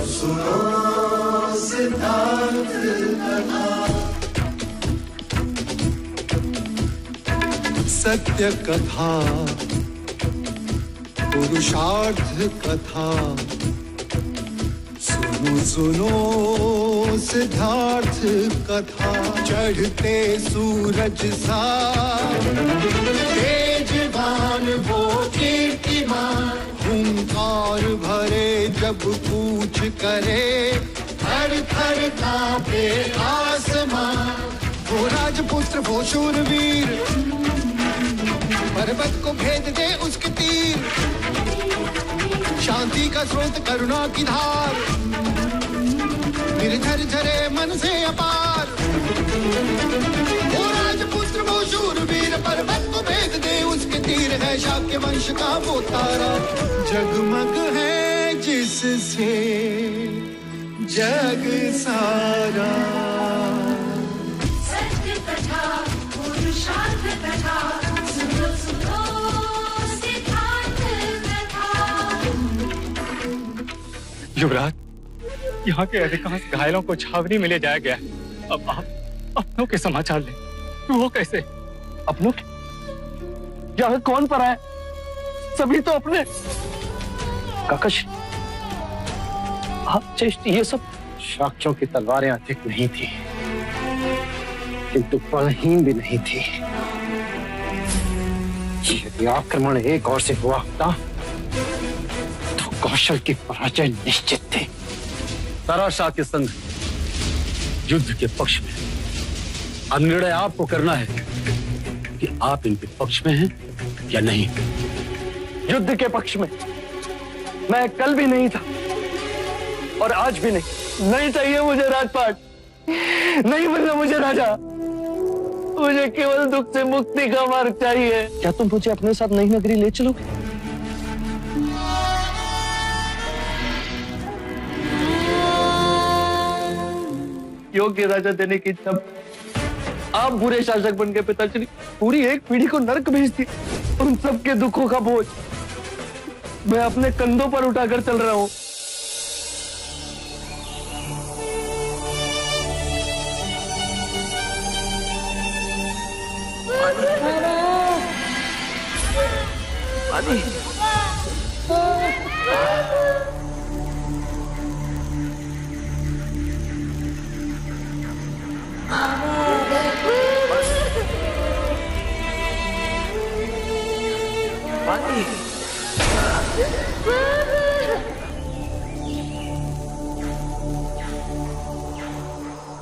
सुनो सिद्धांत कथा। सत्य कथा, पुरुषार्थ कथा, सुनो सुनो सिद्धार्थ कथा। चढ़ते सूरज सा तेजवान वो कीर्तिमान, हुंकार भरे जब कूच करे, थर थर कांपे आसमान। वो राजपुत्र वो शूरवीर, पर्वत को भेद दे उसके तीर, शांति का स्रोत करुणा की धार, निर्झर झरे मन से अपार। वो राजपुत्र वो शूरवीर, पर्वत को भेद दे उसके तीर, है शाक्य वंश का वो तारा, जगमग है जिससे जग सारा। सत्य कथा, पुरुषार्थ कथा, सुनो सुनो सिद्धांत कथा। युवराज, यहाँ के अधिकांश घायलों को छावनी में ले जाया गया है। अब आप अपनों के समाचार लें। वो कैसे? अपनों के? यहाँ कौन पड़ा है? सभी तो अपने। काकश, आप चेष्ट, ये सब शाक्यों की तलवारें अधिक नहीं थी, किंतु बलहीन भी नहीं थी। यदि आक्रमण एक और से हुआ होता तो कौशल की पराजय निश्चित थी। सारा शाक्य संघ युद्ध के पक्ष में। अब निर्णय आपको करना है कि आप इनके पक्ष में हैं या नहीं। युद्ध के पक्ष में मैं कल भी नहीं था और आज भी नहीं। नहीं चाहिए मुझे राजपाट, नहीं बनना मुझे राजा। मुझे केवल दुख से मुक्ति का मार्ग चाहिए। क्या तुम मुझे अपने साथ नई नगरी ले चलोगे? योग्य राजा देने की इच्छा, आप बुरे शासक बन गए पिताश्री। पूरी एक पीढ़ी को नरक भेज दी। उन सबके दुखों का बोझ मैं अपने कंधों पर उठाकर चल रहा हूं।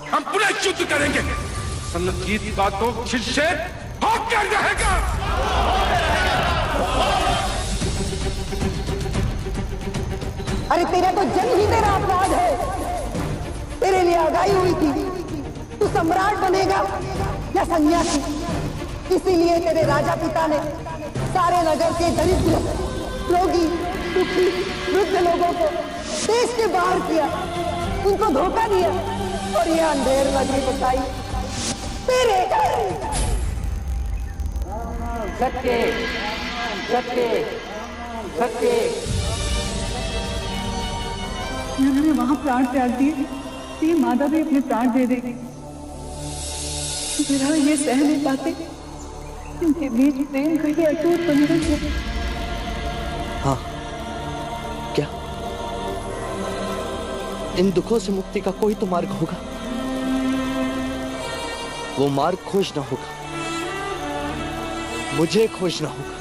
हम पुनः युद्ध करेंगे। संगीत की बातों शिष्य होकर रहेगा। अरे तेरा तो जन्म ही तेरा अपराध है। तेरे लिए आगाही हुई थी तू सम्राट बनेगा या सन्यासी। इसीलिए तेरे राजा पिता ने सारे नगर के दरिद्र, रोगी, दुखी, वृद्ध लोगों को देश के बाहर किया, उनको धोखा दिया और ये अंधेर नगरी बसाई तेरे घर। सत्य सत्य सत्य। मैंने वहां प्राण त्याग दिए, ये माता भी अपने प्राण दे देगी। मेरा ये सह नहीं पाते, इनके बीच प्रेम का ये अटूट बंधन है। हाँ, क्या इन दुखों से मुक्ति का कोई तो मार्ग होगा? वो मार्ग खोजना होगा, मुझे खोजना होगा।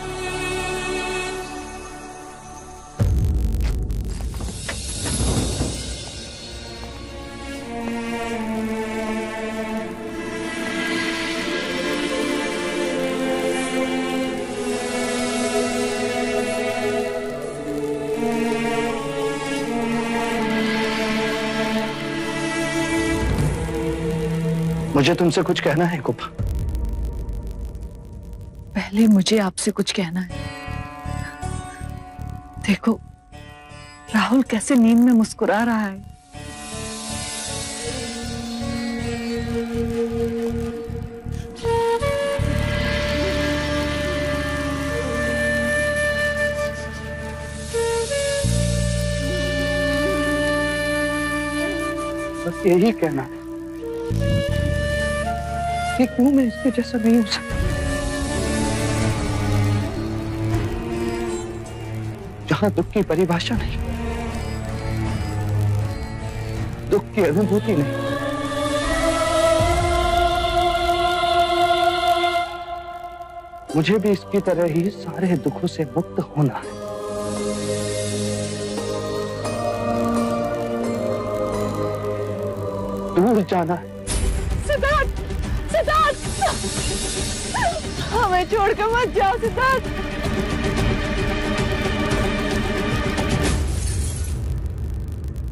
मुझे तुमसे कुछ कहना है गोपा। पहले मुझे आपसे कुछ कहना है। देखो राहुल कैसे नींद में मुस्कुरा रहा है। बस यही कहना है कि क्यों मैं इसके जैसा नहीं हो सकता। जहां दुख की परिभाषा नहीं, दुख की अनुभूति नहीं, मुझे भी इसकी तरह ही सारे दुखों से मुक्त होना है। दूर जाना है। सिद्धार्थ, सिद्धार्थ, हमें छोड़कर मत जाओ सिद्धार्थ।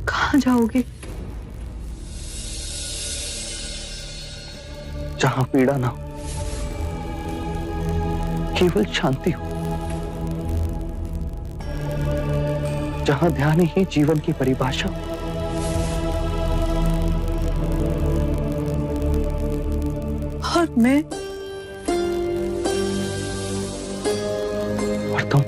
कहाँ जाओगे? जहां पीड़ा ना हो, केवल शांति हो, जहां ध्यान ही जीवन की परिभाषा हो। और मैं और तुम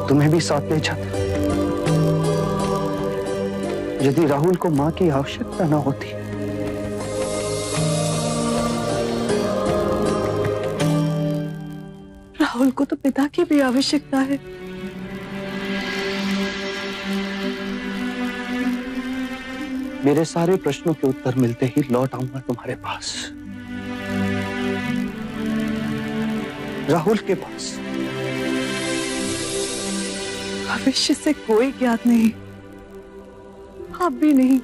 तुम्हें भी साथ ले जाता यदि राहुल को मां की आवश्यकता न होती। राहुल को तो पिता की भी आवश्यकता है। मेरे सारे प्रश्नों के उत्तर मिलते ही लौट आऊंगा तुम्हारे पास, राहुल के पास। भविष्य से कोई ज्ञात नहीं, आप भी नहीं।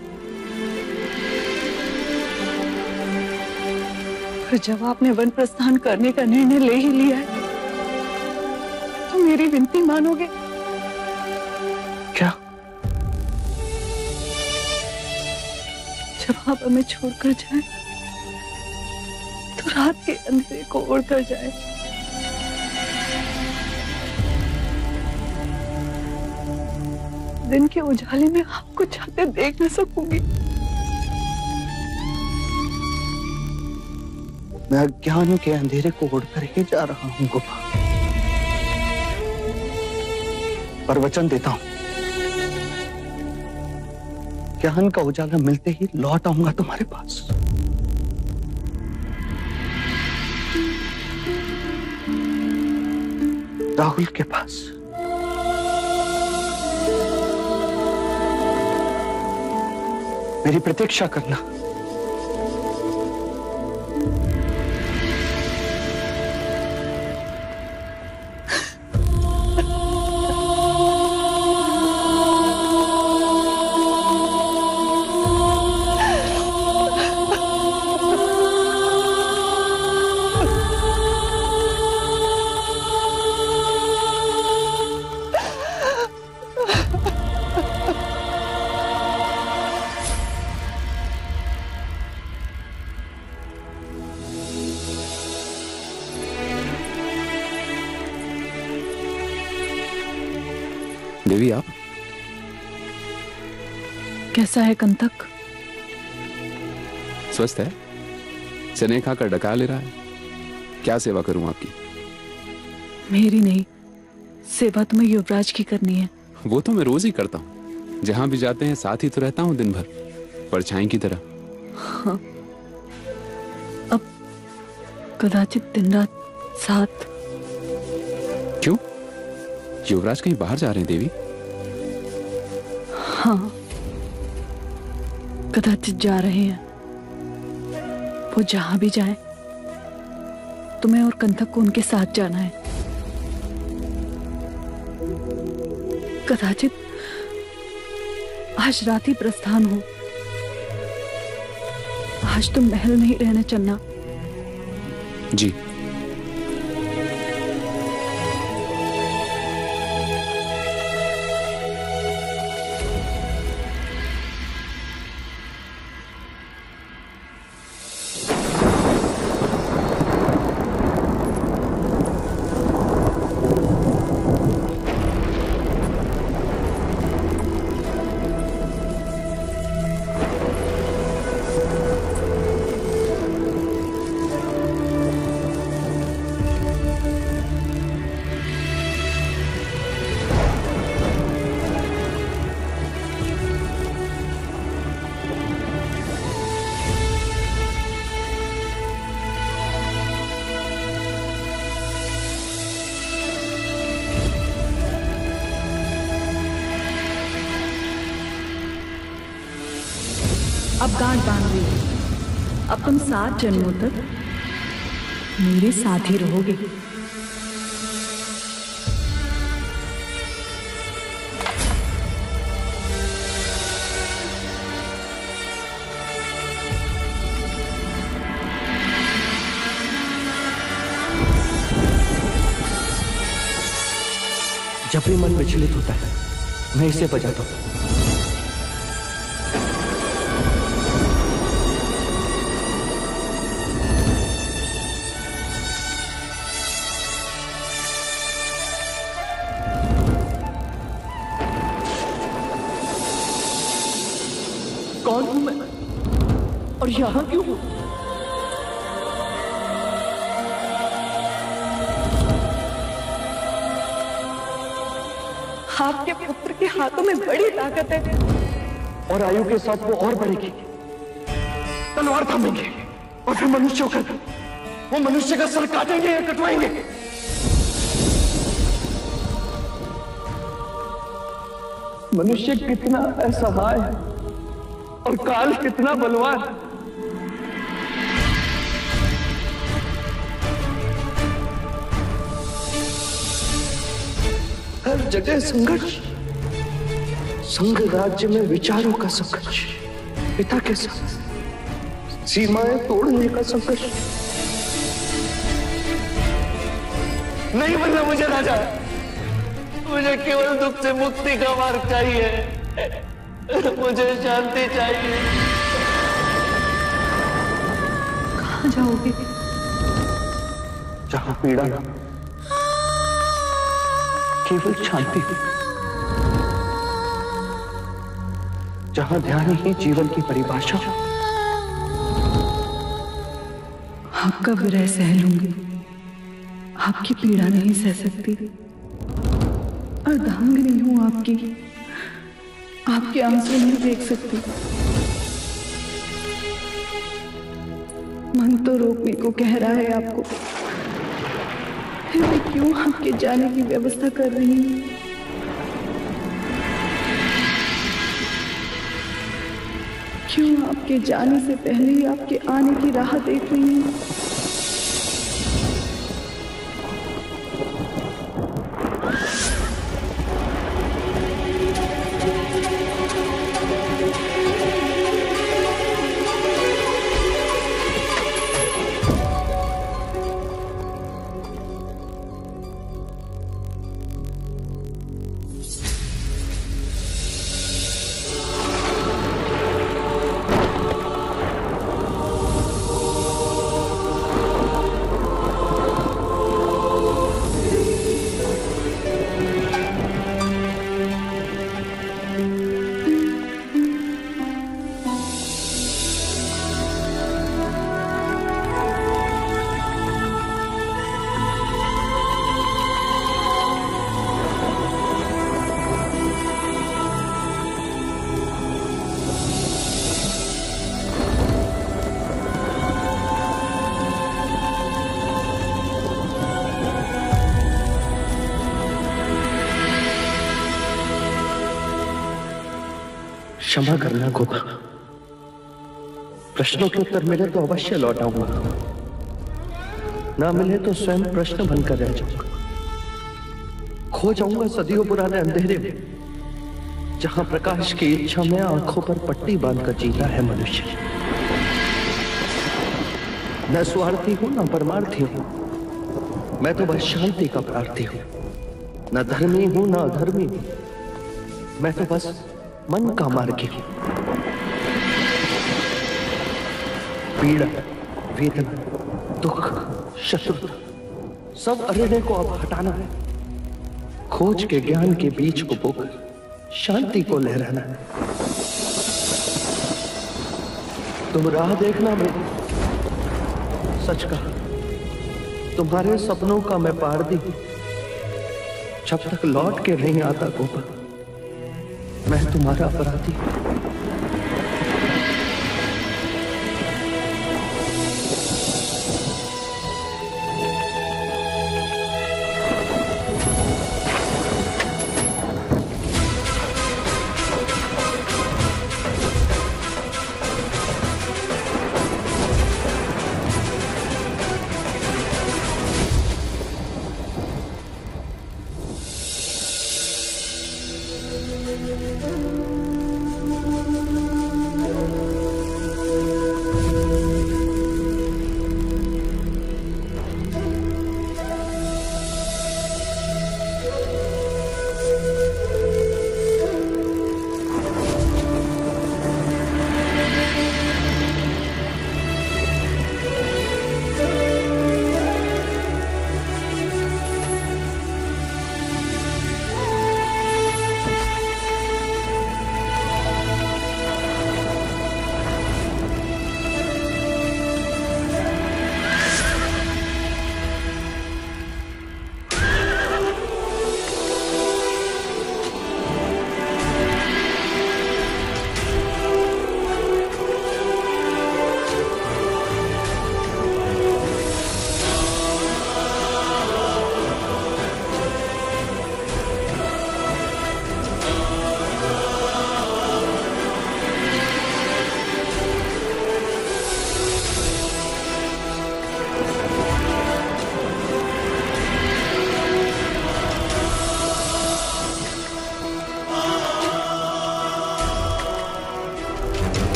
पर जब आपने वन प्रस्थान करने का निर्णय ले ही लिया है, तो मेरी विनती मानोगे? क्या? जब आप हमें छोड़कर जाए, तो रात के अंधेरे को उड़कर जाए। दिन के उजाले में आपको जाते देख न सकूंगी। मैं अज्ञान के अंधेरे को उड़कर ही जा रहा हूं गोपा, पर वचन देता हूं, ज्ञान का उजाला मिलते ही लौट आऊंगा तुम्हारे पास। राहुल के पास। मेरी प्रतीक्षा करना। देवी, आप कैसा है कंतक? स्वस्थ है? चने खाकर डका ले रहा है। क्या सेवा करूं आपकी? मेरी नहीं, सेवा तुम्हें युवराज की करनी है। वो तो मैं रोज ही करता हूं। जहां भी जाते हैं साथ ही तो रहता हूं दिन भर, परछाई की तरह। हाँ, अब कदाचित दिन रात साथ। क्यों? युवराज कहीं बाहर जा रहे हैं देवी? हाँ, कदाचित जा रहे हैं। वो जहां भी जाए, तुम्हें और कंथक को उनके साथ जाना है। कदाचित आज रात ही प्रस्थान हो। आज तुम महल में ही रहना चलना। जी। अब गांठ बांध ली। अब तुम 7 जन्मों तक मेरे साथ ही रहोगे। जब भी मन विचलित होता है मैं इसे बजाता हूं। कौन हूं मैं और यहां क्यों हूं? आपके पुत्र के हाथों में बड़ी ताकत है और आयु के साथ वो और बढ़ेगी। तलवार थामेंगे और फिर मनुष्यों का वो मनुष्य का सर काटेंगे या कटवाएंगे। मनुष्य कितना असहाय है और काल कितना बलवान। हर जगह संघर्ष, संघ राज्य में विचारों का संघर्ष, पिता के साथ सीमाएं तोड़ने का संघर्ष। नहीं बनना मुझे राजा, मुझे केवल दुख से मुक्ति का मार्ग चाहिए, मुझे शांति चाहिए। कहाँ जाओगे? जहां पीड़ा ना, केवल शांति, जहां ध्यान ही जीवन की परिभाषा। आपका विरह सह लूंगी, आपकी पीड़ा नहीं सह सकती। अर्धांगिनी हूं आपकी, आपके आंसू नहीं देख सकती। मन तो रोकने को कह रहा है आपको, फिर मैं क्यों आपके जाने की व्यवस्था कर रही हूं? क्यों आपके जाने से पहले ही आपके आने की राह देख रही हूं? क्षमा करना गोपा, प्रश्नों के उत्तर मिले तो अवश्य लौट आऊंगा, ना मिले तो स्वयं प्रश्न बनकर रह जाऊंगा। खो जाऊंगा सदियों पुराने अंधेरे में, जहां प्रकाश की इच्छा में आंखों पर पट्टी बांधकर जीता है मनुष्य। न स्वार्थी हूं न परमार्थी हूं, मैं तो बस शांति का प्रार्थी हूं। न धर्मी हूं न अधर्मी हूं, मैं तो बस मन का मार्गी हूं। पीड़ा, वेदना, दुख, शत्रुता, सब अरेने को अब हटाना है। खोज के ज्ञान के बीज को बोकर शांति को लहराना है। तुम राह देखना मेरी, सच कहा, तुम्हारे सपनों का मैं पारदी हूं। जब तक लौट के नहीं आता गोपा, मैं तुम्हारा अपराधी।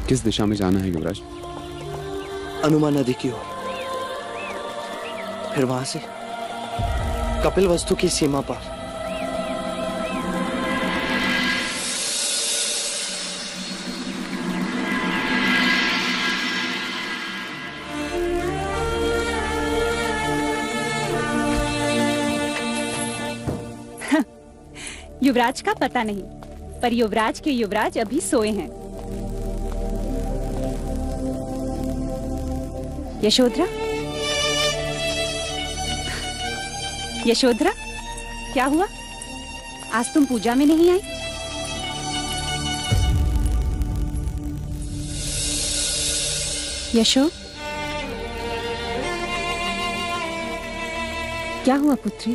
किस दिशा में जाना है युवराज? अनुमा नदी की ओर, फिर वहां से कपिल वस्तु की सीमा पर। युवराज का पता नहीं, पर युवराज के युवराज अभी सोए हैं। यशोधरा, यशोधरा, क्या हुआ? आज तुम पूजा में नहीं आई? यशो, क्या हुआ पुत्री?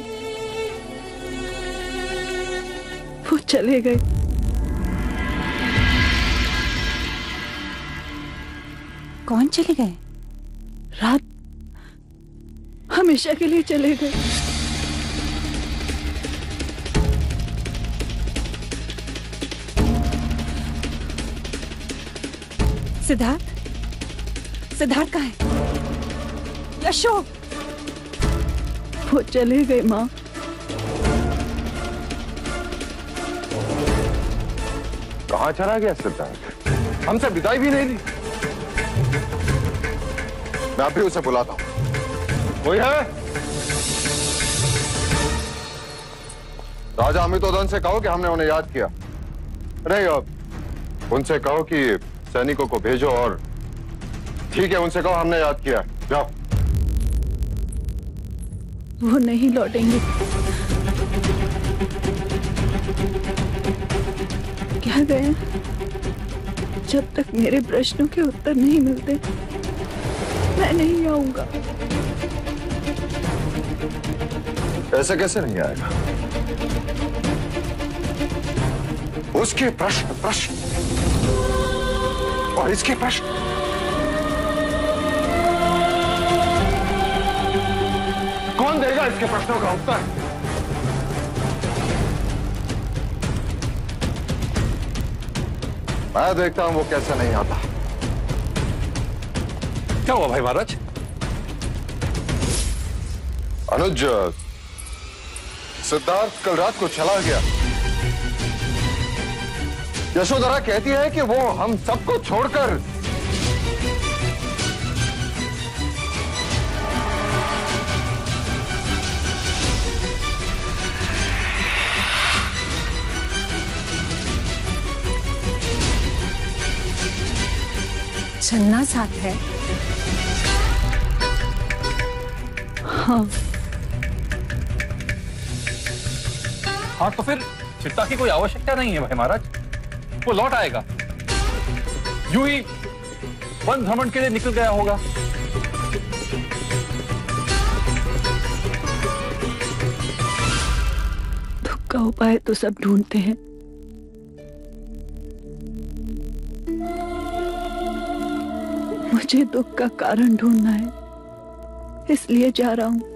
वो चले गए। कौन चले गए? रात, हमेशा के लिए चले गए। सिद्धार्थ, सिद्धार्थ कहाँ है? यशो, वो चले गए माँ। कहाँ चला गया सिद्धार्थ? हमसे विदाई भी नहीं दी। मैं अभी उसे बुलाता हूं। कोई है? राजा अमितोदन से कहो कि हमने उन्हें याद किया। नहीं, अब उनसे कहो कि सैनिकों को भेजो। और ठीक है, उनसे कहो हमने याद किया। जाओ। वो नहीं लौटेंगे। क्या गए? जब तक मेरे प्रश्नों के उत्तर नहीं मिलते मैं नहीं आऊंगा। ऐसे कैसे नहीं आएगा? उसके प्रश्न और इसके प्रश्न। कौन देगा इसके प्रश्नों का उत्तर? मैं देखता हूं वो कैसे नहीं आता। क्या हुआ भाई महाराज? अनुज, सिद्धार्थ कल रात को चला गया। यशोधरा कहती है कि वो हम सबको छोड़कर चलना साथ है। हाँ हाँ, तो फिर चिंता की कोई आवश्यकता नहीं है भाई महाराज, वो लौट आएगा। यूं ही वन भ्रमण के लिए निकल गया होगा। दुख का उपाय तो सब ढूंढते हैं, मुझे दुख का कारण ढूंढना है, इसलिए जा रहा हूं।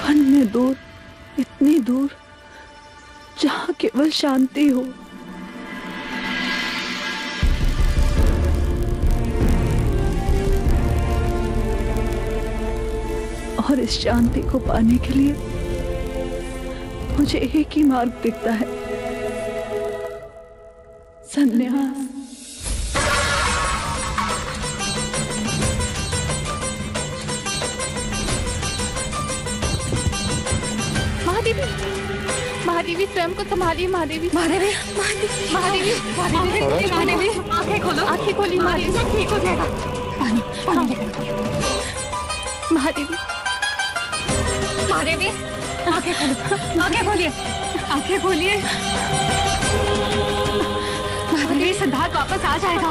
वन में दूर, इतनी दूर, जहां केवल शांति हो। और इस शांति को पाने के लिए मुझे एक ही मार्ग दिखता है, संन्यास। महादेवी, महादेवी स्वयं को संभालिए। महादेवी, महादेवी, महादेवी, महादेवी, महादेवी, आंखें खोलो, आंखें खोली। महादेवी ठीक हो जाएगा। पानी, पानी। महादेवी, महादेवी, आंखें खोलो, आंखें खोलिए, आंखें खोलिए। महादेवी, सिद्धार्थ वापस आ जाएगा।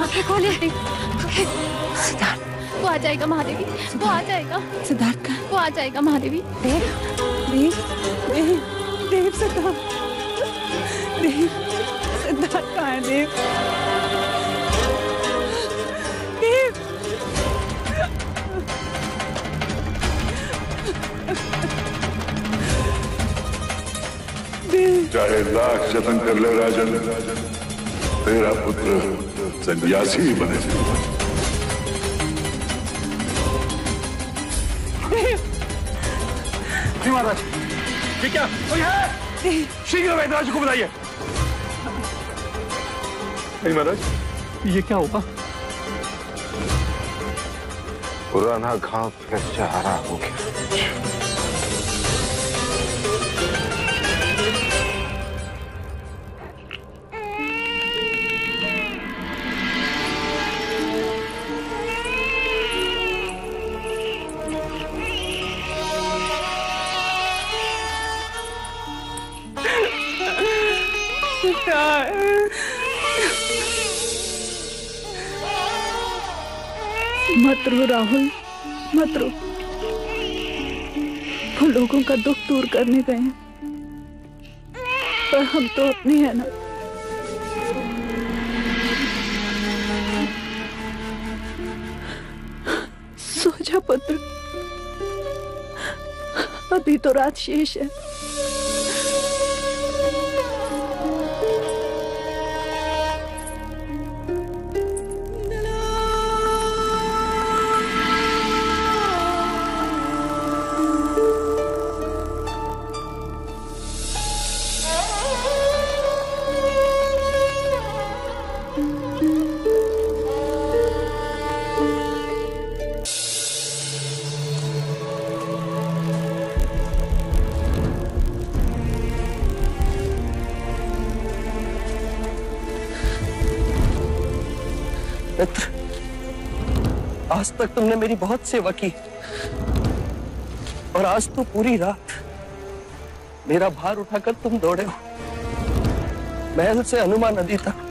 आंखें खोलिए। सिद्धार्थ, वो आ जाएगा। महादेवी, वो आ जाएगा। सिद्धार्थ का, वो आ जाएगा। महादेवी, देव, देव, देव, देव, सिद्धार्थ, देव, सिद्धार्थ कहाँ है? देव, चाहे लाख जतन कर ले राजन, तेरा पुत्र सन्यासी ही बने। जी महाराज, ये क्या? कोई है? शीघ्र वैद्यराज को बुलाइए। नहीं महाराज, ये क्या होगा? पुराना घाव फिर से हरा हो गया। मत रो राहुल, मत रो। वो लोगों का दुख दूर करने गए हैं, पर हम तो अपने हैं ना। सो जा पुत्र, अभी तो रात शेष है। मित्र, आज तक तुमने मेरी बहुत सेवा की और आज तो पूरी रात मेरा भार उठाकर तुम दौड़े हो महल से हनुमान नदी तक।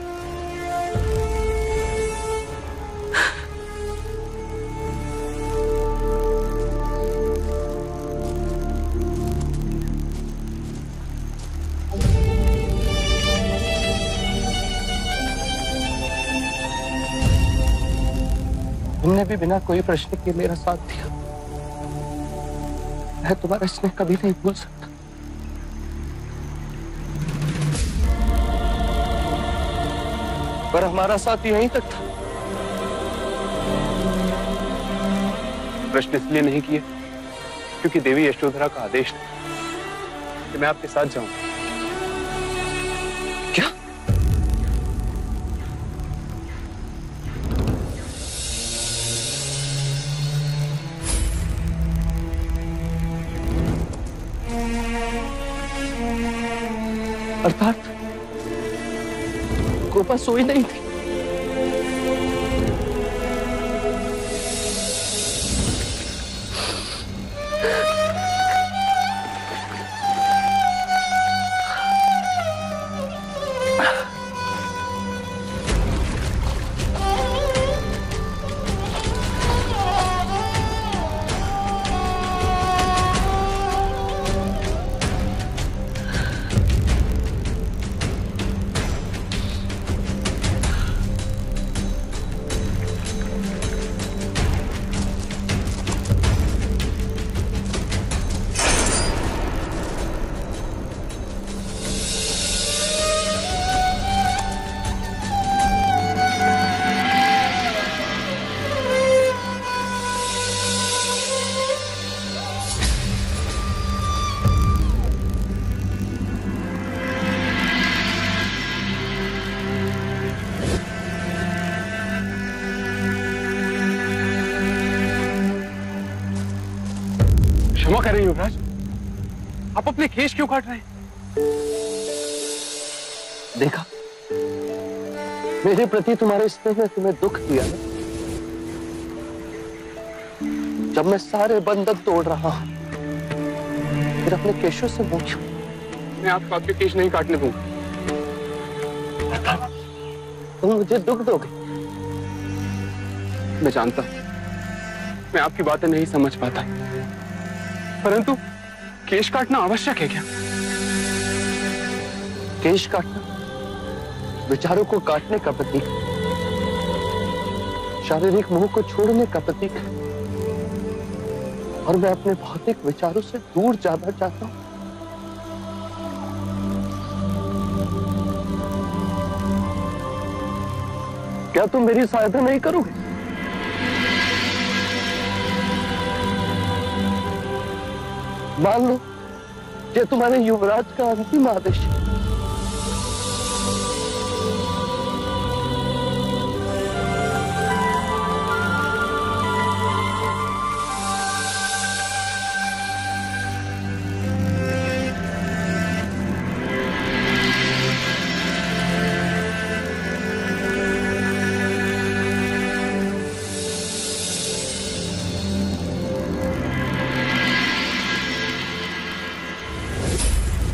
तुमने भी बिना कोई प्रश्न के मेरा साथ दिया। मैं तुम्हारा स्नेह कभी नहीं भूल सकता। पर हमारा साथ यहीं तक था। प्रश्न इसलिए नहीं किए क्योंकि देवी यशोधरा का आदेश था कि मैं आपके साथ जाऊं। क्या? अर्थात गोपा सोई नहीं थी। क्षमा करें युवराज, आप अपने केश क्यों काट रहे हैं? देखा, मेरे प्रति तुम्हारे स्नेह ने तुम्हें दुख दिया ना। जब मैं सारे बंधन तोड़ रहा हूं, फिर अपने केशों से मुंह क्यों? मैं आपको आपके केश नहीं काटने दूंगा। तुम मुझे दुख दोगे। मैं जानता हूं, मैं आपकी बातें नहीं समझ पाता, परंतु केश काटना आवश्यक है क्या? केश काटना विचारों को काटने का प्रतीक, शारीरिक मोह को छोड़ने का प्रतीक है, और मैं अपने भौतिक विचारों से दूर जाना चाहता हूं। क्या तुम मेरी सहायता नहीं करोगे? मान लो ये तुम्हारे युवराज का अंतिम आदेश है।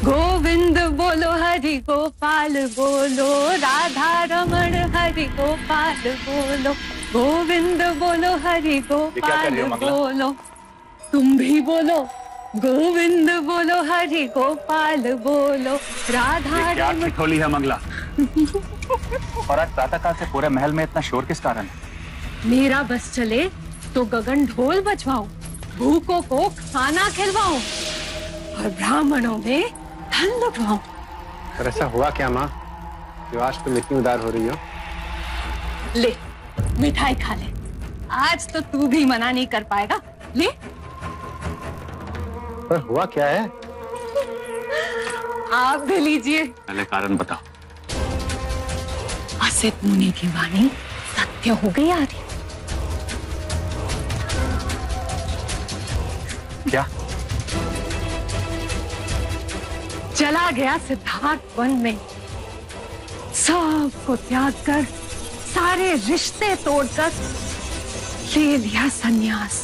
गोविंद बोलो हरि गोपाल बोलो, राधा रमण हरि गोपाल बोलो, गोविंद बोलो हरि गोपाल बोलो। तुम भी बोलो, गोविंद बोलो हरि गोपाल बोलो, राधा रमण। ठिठोली है मंगला। और आज प्रातःकाल से पूरे महल में इतना शोर किस कारण है? मेरा बस चले तो गगन ढोल बजवाऊं, भूखों को खाना खिलवाऊं और ब्राह्मणों में धन लुटवाऊं। पर ऐसा हुआ क्या माँ, जो आज तुम इतनी उदार हो रही हो? ले मिठाई खा ले, आज तो तू भी मना नहीं कर पाएगा। ले। पर हुआ क्या है? आप भी लीजिए। पहले कारण बताओ। असित मुनि की वाणी सत्य हो गई आदि। क्या? चला गया सिद्धार्थ वन में, सबको त्याग कर, सारे रिश्ते तोड़कर ले लिया संन्यास।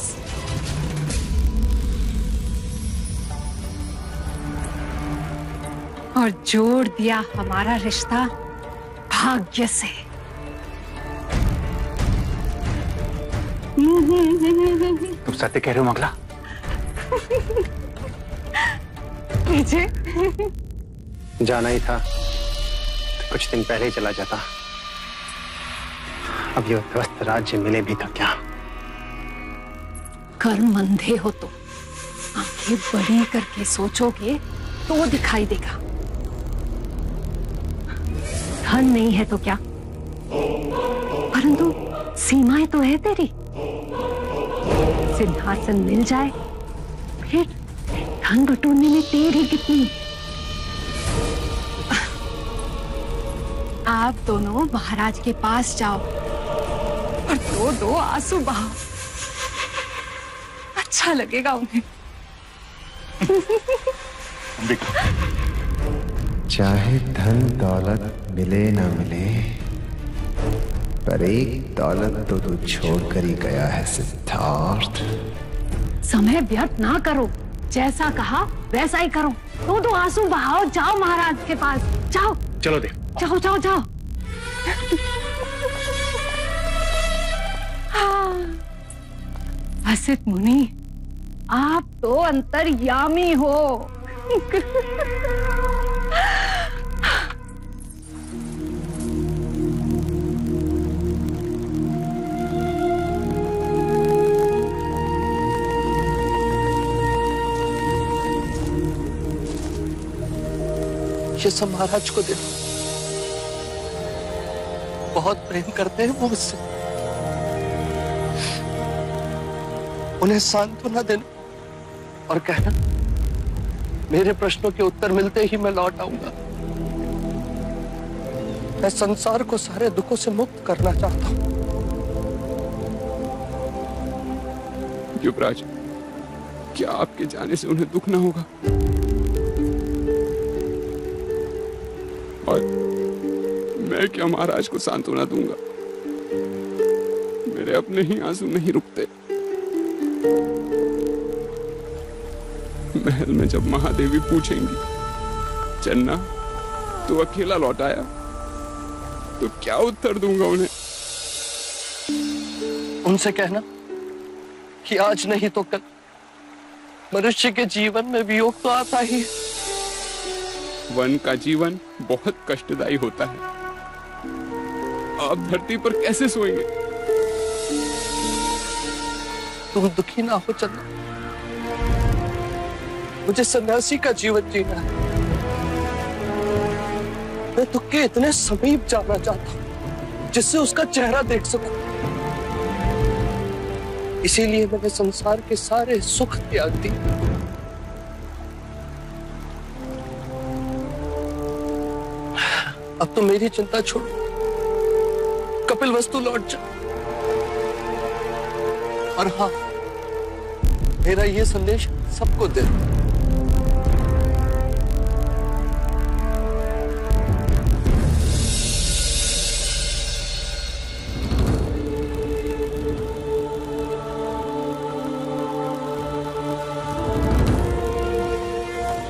और जोड़ दिया हमारा रिश्ता भाग्य से। तुम सत्य कह रहे हो मंगला? मुझे जाना ही था तो कुछ दिन पहले ही चला जाता। अब ये ध्वस्त राज्य मिले भी तो क्या? कर्म अंधे हो तो आंखें बड़ी करके सोचोगे तो दिखाई देगा। धन नहीं है तो क्या, परंतु सीमाएं तो है तेरी। सिंहासन मिल जाए फिर धन बटोरने में देर ही कितनी। आप दोनों महाराज के पास जाओ और दो आंसू बहाओ, अच्छा लगेगा उन्हें। चाहे धन दौलत मिले ना मिले, पर एक दौलत तो तू छोड़कर ही गया है सिद्धार्थ। समय व्यर्थ ना करो, जैसा कहा वैसा ही करो। दो आंसू बहाओ, जाओ महाराज के पास जाओ। चलो देव, जाओ जाओ जाओ। असित मुनि, आप तो अंतर्यामी हो। ये सब महाराज को दे, बहुत प्रेम करते हैं वो मुझसे। उन्हें सांत्वना देना और कहना मेरे प्रश्नों के उत्तर मिलते ही मैं लौट आऊंगा। मैं संसार को सारे दुखों से मुक्त करना चाहता हूं। युवराज, क्या आपके जाने से उन्हें दुख ना होगा? और मैं क्या महाराज को सांत्वना दूंगा? मेरे अपने ही आंसू नहीं रुकते। महल में जब महादेवी पूछेंगी, चन्ना तू अकेला लौट आया, तो क्या उत्तर दूंगा उन्हें? उनसे कहना कि आज नहीं तो कल मनुष्य के जीवन में वियोग तो आता ही है। वन का जीवन बहुत कष्टदायी होता है। आप धरती पर कैसे सोएंगे? तुम दुखी ना हो चन्ना, मुझे सन्यासी का जीवन जीना है। मैं तुझके इतने समीप जाना चाहता हूं जिससे उसका चेहरा देख सकूं। इसीलिए मैंने संसार के सारे सुख त्याग दिए। अब तो मेरी चिंता छोड़, कपिलवस्तु लौट जा। और हाँ, मेरा ये संदेश सबको दे।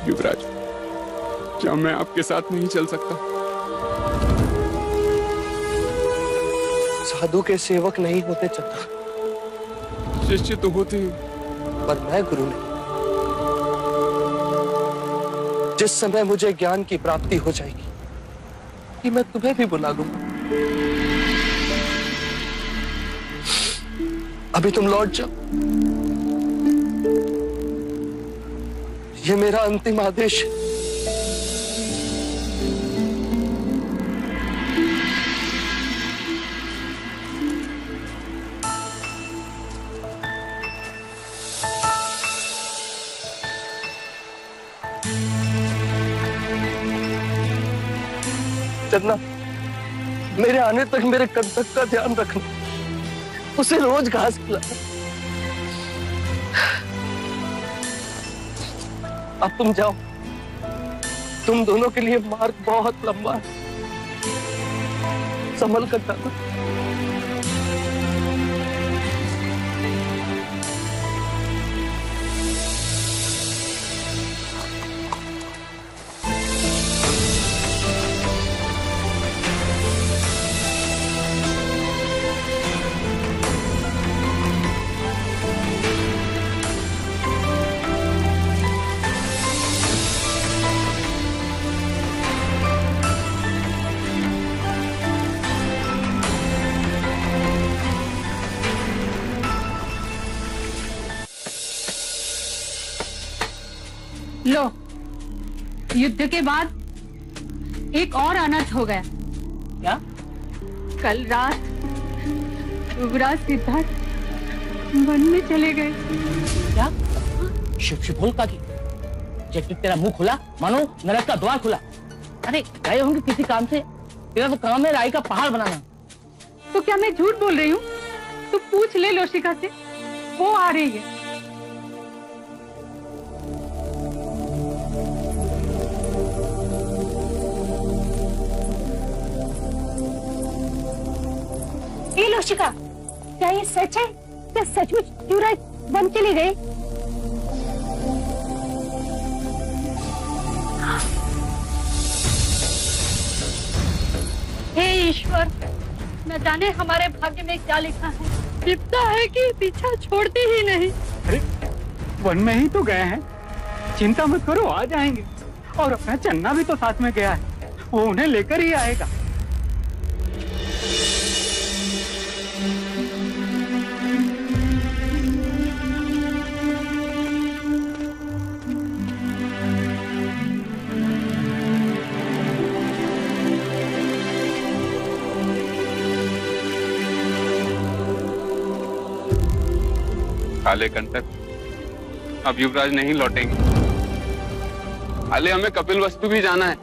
युवराज, क्या मैं आपके साथ नहीं चल सकता? साधु के सेवक नहीं होते चन्ना। शिष्य तो होते हैं, पर मैं गुरु नहीं। जिस समय मुझे ज्ञान की प्राप्ति हो जाएगी कि मैं तुम्हें भी बुला लूंगा। अभी तुम लौट जाओ, ये मेरा अंतिम आदेश है। चन्ना, मेरे आने तक मेरे कंटक का ध्यान रखना, उसे रोज घास खिलाना। अब तुम जाओ, तुम दोनों के लिए मार्ग बहुत लंबा है, संभल कर जाना। लो, युद्ध के बाद एक और अनर्थ हो गया। क्या? कल रात युवराज सिद्धार्थ वन में चले गए। क्या? शिव बोल काकी, जब तेरा मुंह खुला मानो नरक का द्वार खुला। अरे गए होंगे किसी काम से, तेरा तो काम है राई का पहाड़ बनाना। तो क्या मैं झूठ बोल रही हूँ? तो पूछ ले लोशिका से, वो आ रही है। ए लोशिका, क्या ये सच है? क्या सचमुच युवराज वन चले गए? हे ईश्वर, न जाने हमारे भाग्य में क्या लिखा है। दिखता है कि पीछा छोड़ते ही नहीं। अरे वन में ही तो गए हैं, चिंता मत करो, आ जाएंगे। और अपना चन्ना भी तो साथ में गया है, वो उन्हें लेकर ही आएगा। काले कंटक, अब युवराज नहीं लौटेंगे। काले हमें कपिल वस्तु भी जाना है,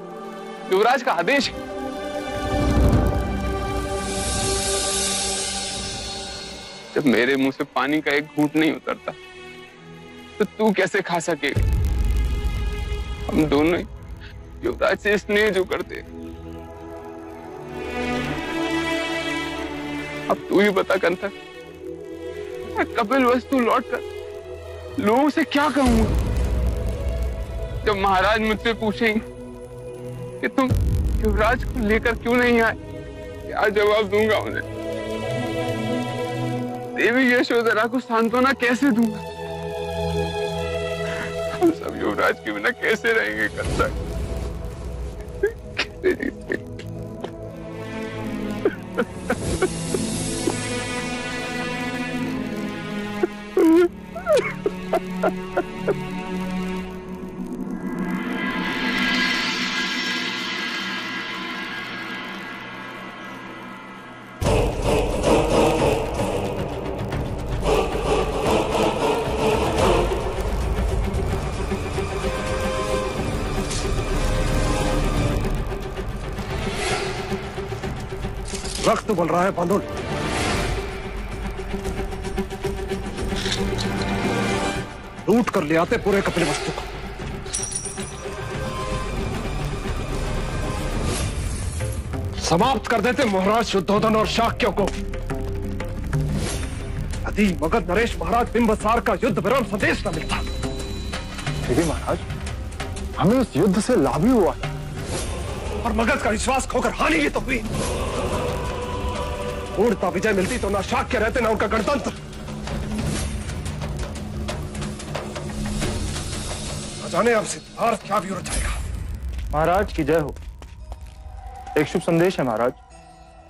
युवराज का आदेश है। जब मेरे मुंह से पानी का एक घूंट नहीं उतरता तो तू कैसे खा सकेगा? हम दोनों ही युवराज से स्नेह जो करते। अब तू ही बता कंटक, कपिल वस्तु लौटकर लोगों से क्या कहूंगा? जब महाराज मुझसे पूछेंगे कि तुम युवराज को लेकर क्यों नहीं आए, क्या जवाब दूंगा उन्हें? देवी यशोधरा को सांत्वना कैसे दूंगा? हम सब युवराज के बिना कैसे रहेंगे कंटक? कैसे जीतेंगे? रक्त बोल रहा है बांधुल। लूट कर ले आते पूरे कपिल वस्तु को। समाप्त कर देते महाराज शुद्धोधन और शाक्यों को। यदि मगध नरेश महाराज बिंबसार का युद्ध विराम संदेश न मिलता। देखिए महाराज, हमें उस युद्ध से लाभ ही हुआ और मगध का विश्वास खोकर हानि भी तो हुई। पूर्णता विजय मिलती तो ना शाक्य रहते ना उनका गणतंत्र। जाने अब सिद्धार्थ क्या भी रचाएगा। महाराज की जय हो। एक शुभ संदेश है महाराज।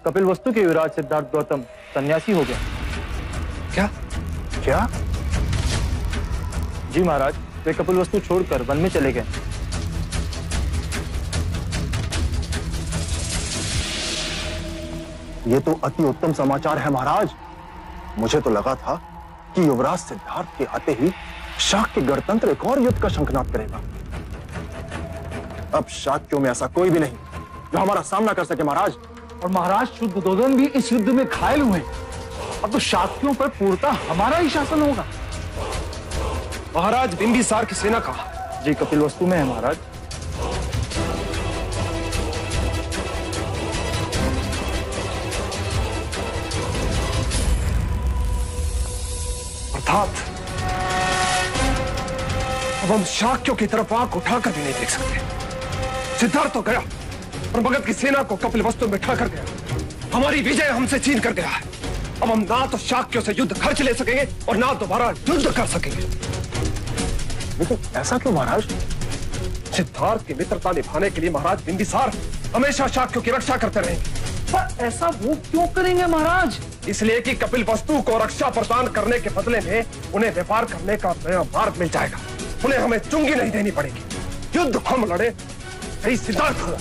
कपिल वस्तु के युवराज सिद्धार्थ गौतम सन्यासी हो गया। क्या क्या? जी महाराज, वे कपिल वस्तु छोड़कर वन में चले गए। ये तो अति उत्तम समाचार है महाराज। मुझे तो लगा था कि युवराज सिद्धार्थ के आते ही शाक्य गणतंत्र एक और युद्ध का शंखनाद करेगा। अब शाक्यों में ऐसा कोई भी नहीं जो हमारा सामना कर सके महाराज। और महाराज शुद्धोधन भी इस युद्ध में घायल हुए। अब तो शाक्यों पर पूर्णतः हमारा ही शासन होगा। महाराज बिंबिसार की सेना कहाँ? जी कपिल वस्तु में है महाराज। अर्थात अब हम शाक्यों की तरफ आंख उठाकर भी नहीं देख सकते। सिद्धार्थ तो गया और मगध की सेना को कपिल वस्तु में बैठा कर गया। हमारी विजय हमसे छीन कर गया है। अब हम ना तो शाक्यों से युद्ध खर्च ले सकेंगे और ना दोबारा युद्ध कर सकेंगे। लेकिन ऐसा क्यों महाराज? सिद्धार्थ की मित्रता निभाने के लिए महाराज बिंबिसार हमेशा शाक्यों की रक्षा करते रहेंगे। पर ऐसा वो क्यों करेंगे महाराज? इसलिए कि कपिल वस्तु को रक्षा प्रदान करने के बदले में उन्हें व्यापार करने का नया मार्ग मिल जाएगा। उन्हें हमें चुंगी नहीं देनी पड़ेगी। युद्ध हम लड़े, यही सिद्धार्थ हुआ।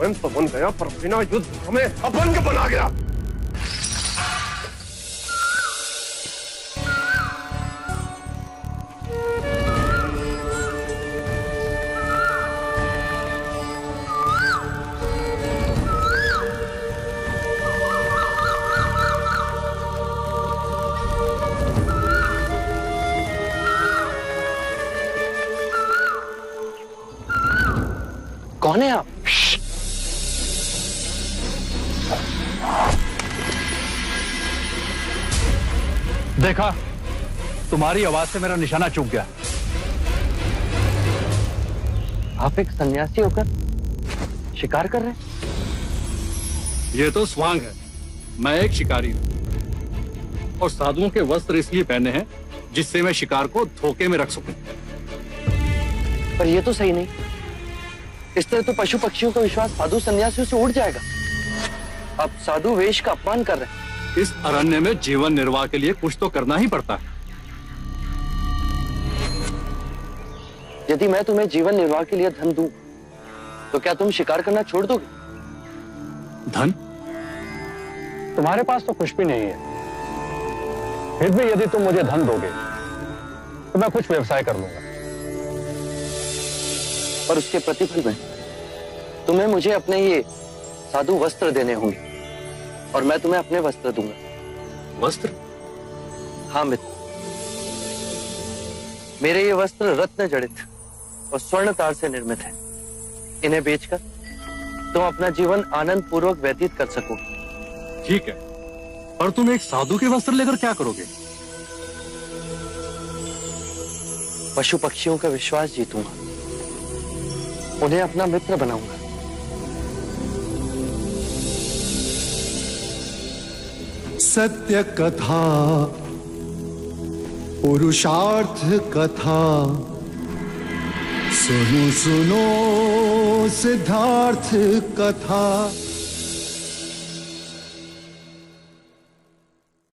स्वयं तो बन गया, पर बिना युद्ध हमें अपंग बना गया। कौन है आप? देखा, तुम्हारी आवाज से मेरा निशाना चूक गया। आप एक सन्यासी होकर शिकार कर रहे हैं? ये तो स्वांग है, मैं एक शिकारी हूं। और साधुओं के वस्त्र इसलिए पहने हैं जिससे मैं शिकार को धोखे में रख सकूं। पर ये तो सही नहीं। इस तरह तो पशु पक्षियों का विश्वास साधु सन्यासियों से उड़ जाएगा। आप साधु वेश का अपमान कर रहे हैं। इस अरण्य में जीवन निर्वाह के लिए कुछ तो करना ही पड़ता है। यदि मैं तुम्हें जीवन निर्वाह के लिए धन दूं, तो क्या तुम शिकार करना छोड़ दोगे? धन? तुम्हारे पास तो कुछ भी नहीं है। फिर भी यदि तुम मुझे धन दोगे तो मैं कुछ व्यवसाय कर लूंगा। और उसके प्रतिफल में तुम्हें मुझे अपने ये साधु वस्त्र देने होंगे, और मैं तुम्हें अपने वस्त्र दूंगा। वस्त्र? हाँ मित्र, मेरे ये वस्त्र रत्न जड़ित और स्वर्ण तार से निर्मित है। इन्हें बेचकर तुम अपना जीवन आनंद पूर्वक व्यतीत कर सकोगे। ठीक है, पर तुम एक साधु के वस्त्र लेकर क्या करोगे? पशु पक्षियों का विश्वास जीतूंगा, उन्हें अपना मित्र बनाऊंगा। सत्य कथा, पुरुषार्थ कथा, सुनो सुनो सिद्धार्थ कथा।